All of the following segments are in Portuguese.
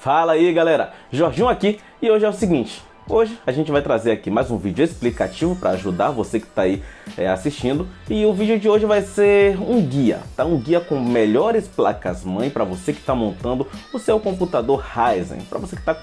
Fala aí galera, Jorginho aqui e hoje é o seguinte, hoje a gente vai trazer aqui mais um vídeo explicativo para ajudar você que está aí assistindo. E o vídeo de hoje vai ser um guia, tá? Um guia com melhores placas-mãe para você que está montando o seu computador Ryzen, para você que está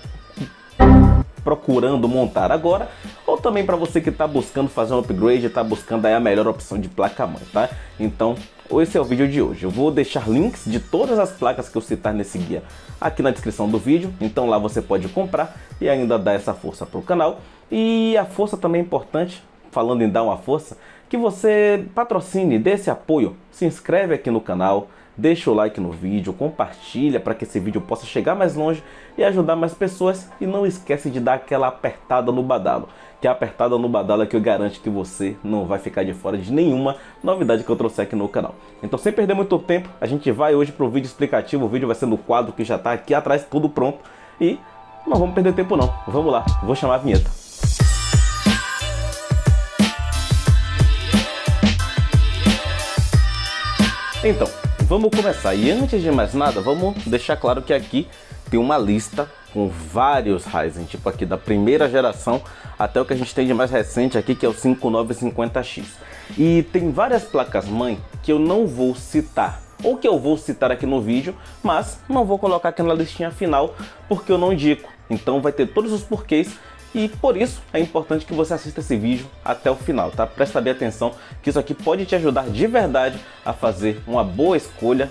procurando montar agora, ou também para você que está buscando fazer um upgrade, está buscando aí a melhor opção de placa-mãe, tá? Então, esse é o vídeo de hoje. Eu vou deixar links de todas as placas que eu citar nesse guia aqui na descrição do vídeo, então lá você pode comprar e ainda dar essa força para o canal. E a força também é importante, falando em dar uma força, que você patrocine, dê esse apoio, se inscreve aqui no canal, deixa o like no vídeo, compartilha para que esse vídeo possa chegar mais longe e ajudar mais pessoas. E não esquece de dar aquela apertada no badalo, que é a apertada no badalo que eu garanto que você não vai ficar de fora de nenhuma novidade que eu trouxer aqui no canal. Então, sem perder muito tempo, a gente vai hoje para o vídeo explicativo. O vídeo vai ser no quadro que já está aqui atrás, tudo pronto. E não vamos perder tempo não, vamos lá, vou chamar a vinheta. Então, vamos começar. E antes de mais nada, vamos deixar claro que aqui tem uma lista com vários Ryzen, tipo aqui da primeira geração até o que a gente tem de mais recente aqui, que é o 5950X. E tem várias placas-mãe que eu não vou citar, ou que eu vou citar aqui no vídeo, mas não vou colocar aqui na listinha final, porque eu não indico. Então vai ter todos os porquês. E por isso é importante que você assista esse vídeo até o final, tá? Presta bem atenção que isso aqui pode te ajudar de verdade a fazer uma boa escolha,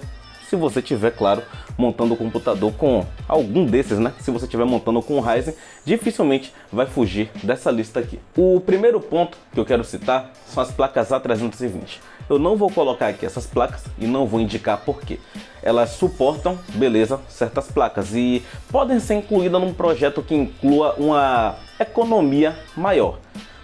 se você tiver, claro, montando o computador com algum desses, né? Se você estiver montando com o Ryzen, dificilmente vai fugir dessa lista aqui. O primeiro ponto que eu quero citar são as placas A320. Eu não vou colocar aqui essas placas e não vou indicar por quê. Elas suportam, beleza, certas placas e podem ser incluídas num projeto que inclua uma economia maior.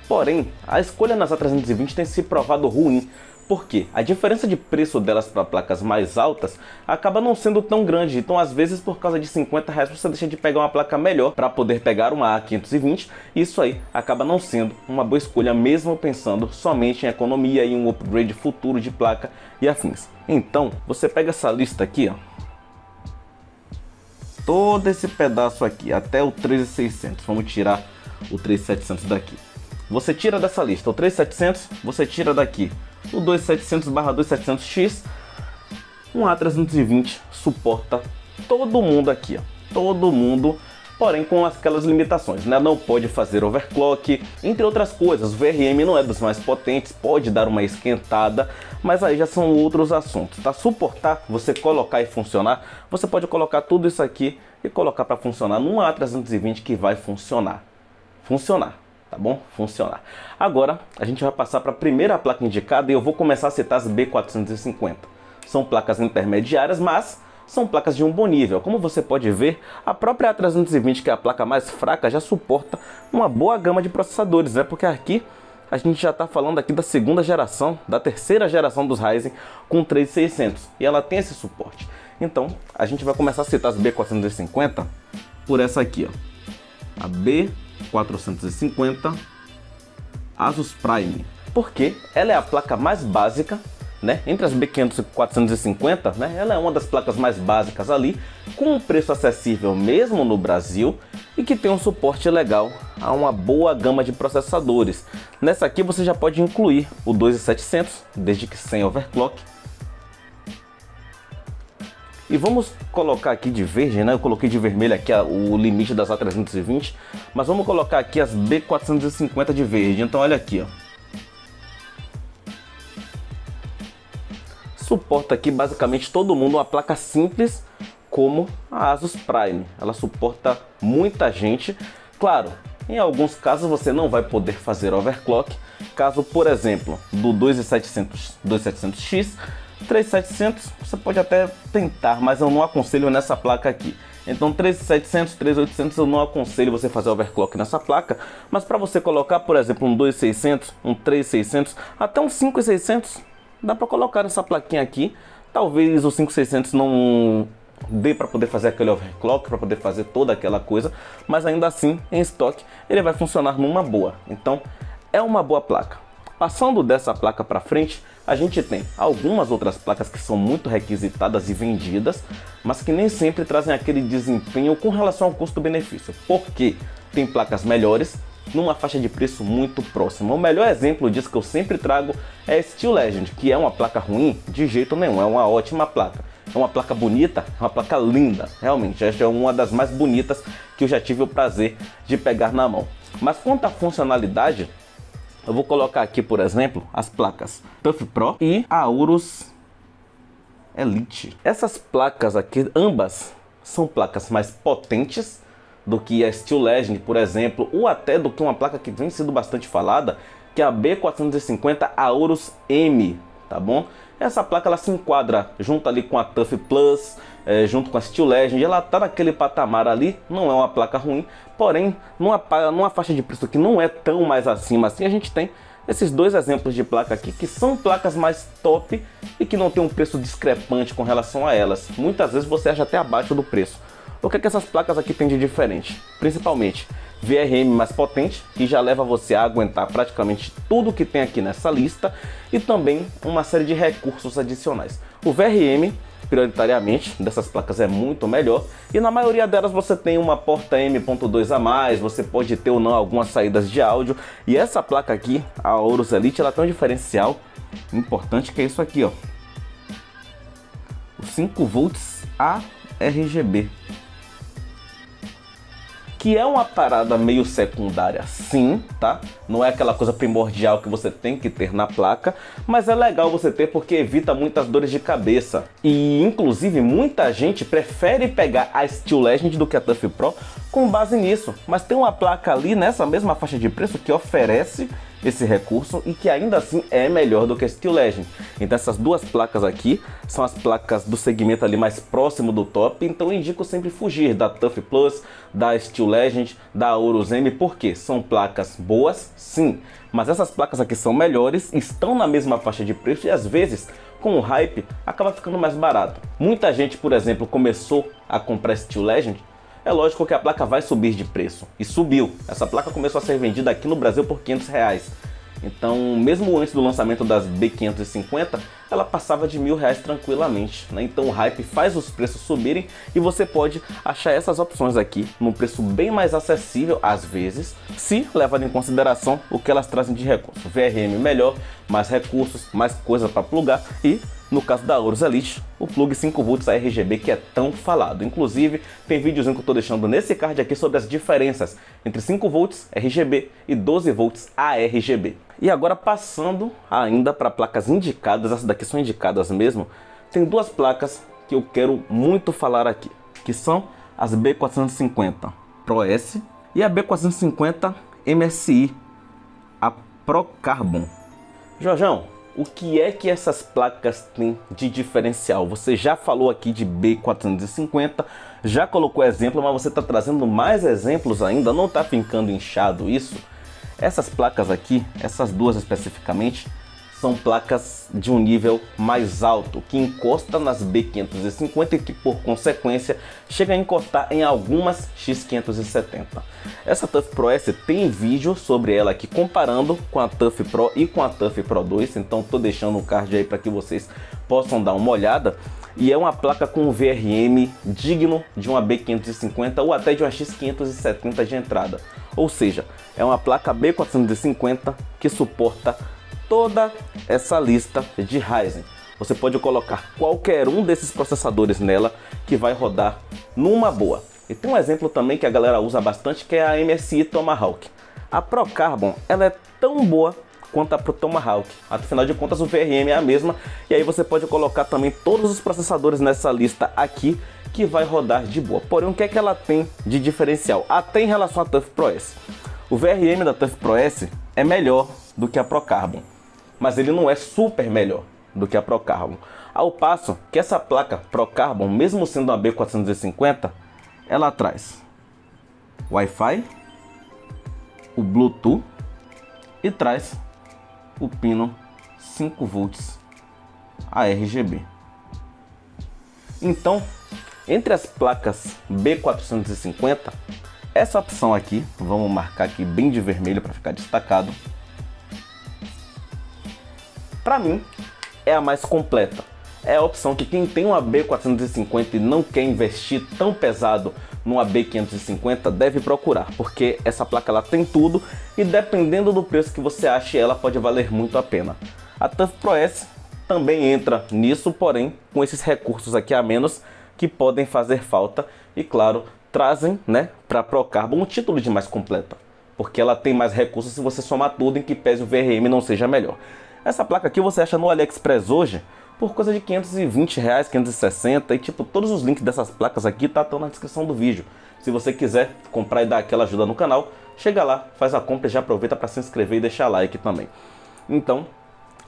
Porém, a escolha nas A320 tem se provado ruim, porque a diferença de preço delas para placas mais altas acaba não sendo tão grande. Então, às vezes, por causa de R$50 você deixa de pegar uma placa melhor para poder pegar uma A520. Isso aí acaba não sendo uma boa escolha, mesmo pensando somente em economia e um upgrade futuro de placa e afins. Então, você pega essa lista aqui, ó, todo esse pedaço aqui, até o 13600. Vamos tirar o 3700 daqui. Você tira dessa lista o 3700, você tira daqui o 2700/2700X. Um A320 suporta todo mundo aqui, ó, todo mundo, porém com aquelas limitações, né? Não pode fazer overclock, entre outras coisas. O VRM não é dos mais potentes, pode dar uma esquentada, mas aí já são outros assuntos, tá? Suportar, você colocar e funcionar, você pode colocar tudo isso aqui e colocar para funcionar num A320 que vai funcionar. Tá bom? Funcionar. Agora a gente vai passar para a primeira placa indicada e eu vou começar a citar as B450. São placas intermediárias, mas são placas de um bom nível. Como você pode ver, a própria A320, que é a placa mais fraca, já suporta uma boa gama de processadores, né? Porque aqui a gente já está falando aqui da segunda geração, da terceira geração dos Ryzen com 3600 e ela tem esse suporte. Então a gente vai começar a citar as B450 por essa aqui, ó, a B450 Asus Prime, porque ela é a placa mais básica, né? Entre as B500 e 450, né? Ela é uma das placas mais básicas ali, com um preço acessível mesmo no Brasil e que tem um suporte legal a uma boa gama de processadores. Nessa aqui você já pode incluir o 2700, desde que sem overclock. E vamos colocar aqui de verde, né? Eu coloquei de vermelho aqui o limite das A320, mas vamos colocar aqui as B450 de verde. Então olha aqui, ó. Suporta aqui basicamente todo mundo, uma placa simples como a Asus Prime. Ela suporta muita gente. Claro, em alguns casos você não vai poder fazer overclock. Caso, por exemplo, do 2700X, 3700 você pode até tentar, mas eu não aconselho nessa placa aqui. Então 3700, 3800 eu não aconselho você fazer overclock nessa placa, mas para você colocar, por exemplo, um 2600, um 3600, até um 5600, dá para colocar nessa plaquinha aqui. Talvez o 5600 não dê para poder fazer aquele overclock, para poder fazer toda aquela coisa, mas ainda assim, em estoque, ele vai funcionar numa boa. Então é uma boa placa. Passando dessa placa para frente, a gente tem algumas outras placas que são muito requisitadas e vendidas, mas que nem sempre trazem aquele desempenho com relação ao custo-benefício, porque tem placas melhores numa faixa de preço muito próxima. O melhor exemplo disso que eu sempre trago é a Steel Legend, que é uma placa ruim de jeito nenhum, é uma ótima placa. É uma placa bonita, é uma placa linda, realmente, essa é uma das mais bonitas que eu já tive o prazer de pegar na mão. Mas quanto à funcionalidade, eu vou colocar aqui, por exemplo, as placas TUF Pro e a Aorus Elite. Essas placas aqui, ambas, são placas mais potentes do que a Steel Legend, por exemplo, ou até do que uma placa que vem sendo bastante falada, que é a B450 Aorus M, tá bom? Essa placa ela se enquadra junto ali com a TUF Plus, junto com a Steel Legend, ela tá naquele patamar ali, não é uma placa ruim, porém, numa faixa de preço que não é tão mais acima assim, a gente tem esses dois exemplos de placa aqui, que são placas mais top e que não tem um preço discrepante com relação a elas. Muitas vezes você acha até abaixo do preço. O que é que essas placas aqui têm de diferente? Principalmente VRM mais potente, que já leva você a aguentar praticamente tudo que tem aqui nessa lista, e também uma série de recursos adicionais. O VRM, prioritariamente, dessas placas é muito melhor, e na maioria delas você tem uma porta M.2 a mais, você pode ter ou não algumas saídas de áudio, e essa placa aqui, a Aorus Elite, ela tem um diferencial importante que é isso aqui, ó, o 5 volts ARGB. Que é uma parada meio secundária, sim, tá? Não é aquela coisa primordial que você tem que ter na placa, mas é legal você ter porque evita muitas dores de cabeça. E, inclusive, muita gente prefere pegar a Steel Legend do que a TUF Pro com base nisso. Mas tem uma placa ali nessa mesma faixa de preço que oferece esse recurso e que ainda assim é melhor do que a Steel Legend. Então essas duas placas aqui são as placas do segmento ali mais próximo do top, então eu indico sempre fugir da TUF Plus, da Steel Legend, da Aorus M, porque são placas boas, sim, mas essas placas aqui são melhores, estão na mesma faixa de preço e às vezes com o hype acaba ficando mais barato. Muita gente, por exemplo, começou a comprar Steel Legend. É lógico que a placa vai subir de preço, e subiu. Essa placa começou a ser vendida aqui no Brasil por R$500. Então, mesmo antes do lançamento das B550, ela passava de R$1.000 tranquilamente, né? Então o hype faz os preços subirem e você pode achar essas opções aqui num preço bem mais acessível, às vezes, se levado em consideração o que elas trazem de recurso. VRM melhor, mais recursos, mais coisa para plugar e, no caso da Aorus Elite, o plug 5 volts ARGB que é tão falado. Inclusive, tem videozinho que eu estou deixando nesse card aqui sobre as diferenças entre 5 volts RGB e 12 volts ARGB. E agora passando ainda para placas indicadas, essas daqui são indicadas mesmo, tem duas placas que eu quero muito falar aqui, que são as B450 Pro S e a B450 MSI, a Pro Carbon. Jorjão, o que é que essas placas têm de diferencial? Você já falou aqui de B450, já colocou exemplo, mas você está trazendo mais exemplos ainda, não está ficando inchado isso? Essas placas aqui, essas duas especificamente, são placas de um nível mais alto, que encosta nas B550 e que por consequência chega a encostar em algumas X570. Essa TUF Pro S tem vídeo sobre ela aqui comparando com a TUF Pro e com a TUF Pro 2, então estou deixando um card aí para que vocês possam dar uma olhada. E é uma placa com VRM digno de uma B550 ou até de uma X570 de entrada. Ou seja, é uma placa B450 que suporta toda essa lista de Ryzen. Você pode colocar qualquer um desses processadores nela que vai rodar numa boa. E tem um exemplo também que a galera usa bastante, que é a MSI Tomahawk. A Pro Carbon, ela é tão boa quanto a Pro Tomahawk. Afinal de contas, o VRM é a mesma. E aí você pode colocar também todos os processadores nessa lista aqui que vai rodar de boa. Porém, o que é que ela tem de diferencial? Até em relação à TUF Pro S. O VRM da TUF Pro S é melhor do que a Pro Carbon, mas ele não é super melhor do que a Pro Carbon. Ao passo que essa placa Pro Carbon, mesmo sendo uma B450, ela traz Wi-Fi, o Bluetooth e traz o pino 5 volts ARGB. Então, entre as placas B450, essa opção aqui, vamos marcar aqui bem de vermelho para ficar destacado, para mim é a mais completa. É a opção que quem tem uma B450 e não quer investir tão pesado numa B550 deve procurar, porque essa placa ela tem tudo e dependendo do preço que você ache, ela pode valer muito a pena. A TUF Pro S também entra nisso, porém com esses recursos aqui a menos que podem fazer falta e claro, trazem, né, para a Procarbon um título de mais completa, porque ela tem mais recursos se você somar tudo, em que pese o VRM não seja melhor. Essa placa aqui você acha no AliExpress hoje por coisa de R$520, 560 e tipo, todos os links dessas placas aqui estão na descrição do vídeo. Se você quiser comprar e dar aquela ajuda no canal, chega lá, faz a compra e já aproveita para se inscrever e deixar like também. Então,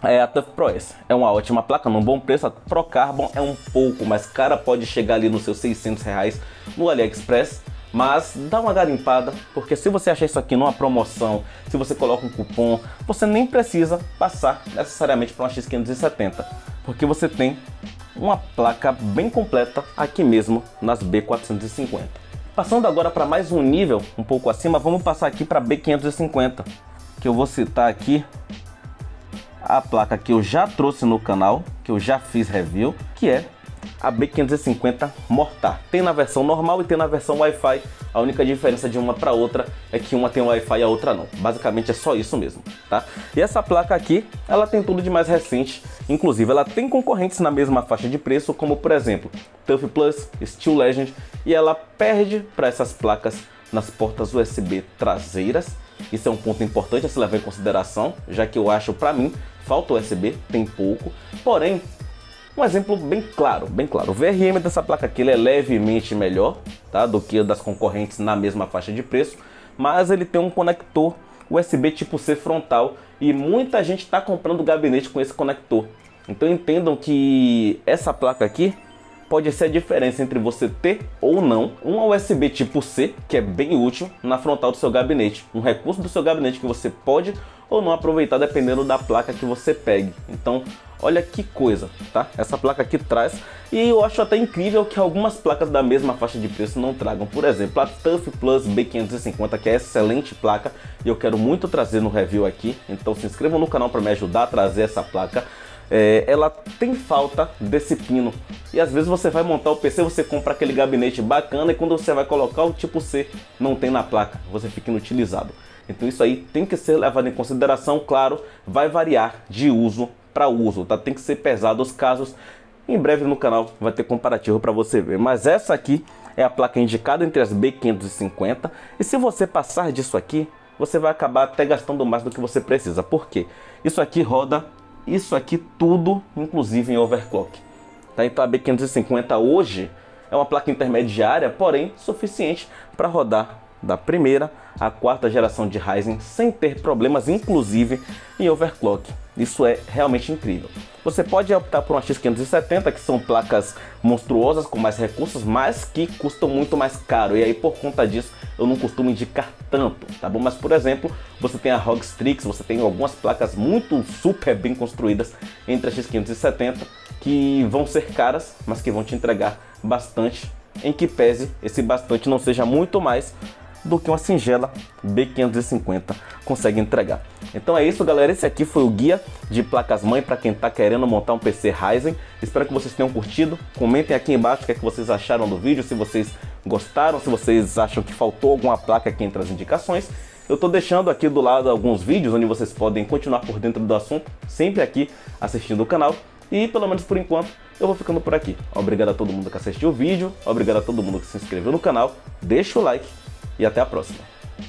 a TUF Pro S é uma ótima placa, num bom preço. A Procarbon é um pouco mais cara, pode chegar ali nos seus R$600 no AliExpress. Mas dá uma garimpada, porque se você achar isso aqui numa promoção, se você coloca um cupom, você nem precisa passar necessariamente para uma X570, porque você tem uma placa bem completa aqui mesmo nas B450. Passando agora para mais um nível, um pouco acima, vamos passar aqui para a B550, que eu vou citar aqui a placa que eu já trouxe no canal, que eu já fiz review, que é a B550 Mortar. Tem na versão normal e tem na versão Wi-Fi. A única diferença de uma para outra é que uma tem Wi-Fi e a outra não. Basicamente é só isso mesmo, tá? E essa placa aqui, ela tem tudo de mais recente. Inclusive, ela tem concorrentes na mesma faixa de preço, como por exemplo, TUF Plus, Steel Legend, e ela perde para essas placas nas portas USB traseiras. Isso é um ponto importante a se levar em consideração, já que eu acho, para mim, falta USB, tem pouco. Porém, um exemplo bem claro, o VRM dessa placa aqui ele é levemente melhor, tá, do que o das concorrentes na mesma faixa de preço, mas ele tem um conector USB tipo C frontal e muita gente está comprando gabinete com esse conector. Então entendam que essa placa aqui pode ser a diferença entre você ter ou não uma USB tipo C, que é bem útil, na frontal do seu gabinete. Um recurso do seu gabinete que você pode ou não aproveitar dependendo da placa que você pegue. Então, olha que coisa, tá? Essa placa aqui traz, e eu acho até incrível que algumas placas da mesma faixa de preço não tragam. Por exemplo, a TUF Plus B550, que é excelente placa, e eu quero muito trazer no review aqui. Então se inscrevam no canal para me ajudar a trazer essa placa. Ela tem falta desse pino e às vezes você vai montar o PC, você compra aquele gabinete bacana e quando você vai colocar o tipo C não tem na placa, você fica inutilizado. Então isso aí tem que ser levado em consideração. Claro, vai variar de uso para uso, tá? Tem que ser pesado os casos. Em breve no canal vai ter comparativo para você ver, mas essa aqui é a placa indicada entre as B550 e se você passar disso aqui, você vai acabar até gastando mais do que você precisa. Por quê? Isso aqui roda isso aqui tudo, inclusive em overclock. Tá? Então a B550 hoje é uma placa intermediária, porém suficiente para rodar da primeira à quarta geração de Ryzen sem ter problemas, inclusive em overclock. Isso é realmente incrível. Você pode optar por uma X570, que são placas monstruosas com mais recursos, mas que custam muito mais caro. E aí por conta disso eu não costumo indicar tanto, tá bom? Mas por exemplo, você tem a ROG Strix, você tem algumas placas muito super bem construídas entre a X570 que vão ser caras, mas que vão te entregar bastante, em que pese esse bastante não seja muito mais do que uma singela B550 consegue entregar. Então é isso, galera, esse aqui foi o guia de placas-mãe para quem está querendo montar um PC Ryzen. Espero que vocês tenham curtido. Comentem aqui embaixo o que é que vocês acharam do vídeo, se vocês gostaram, se vocês acham que faltou alguma placa aqui entre as indicações. Eu estou deixando aqui do lado alguns vídeos onde vocês podem continuar por dentro do assunto, sempre aqui assistindo o canal. E pelo menos por enquanto eu vou ficando por aqui. Obrigado a todo mundo que assistiu o vídeo, obrigado a todo mundo que se inscreveu no canal, deixa o like e até a próxima.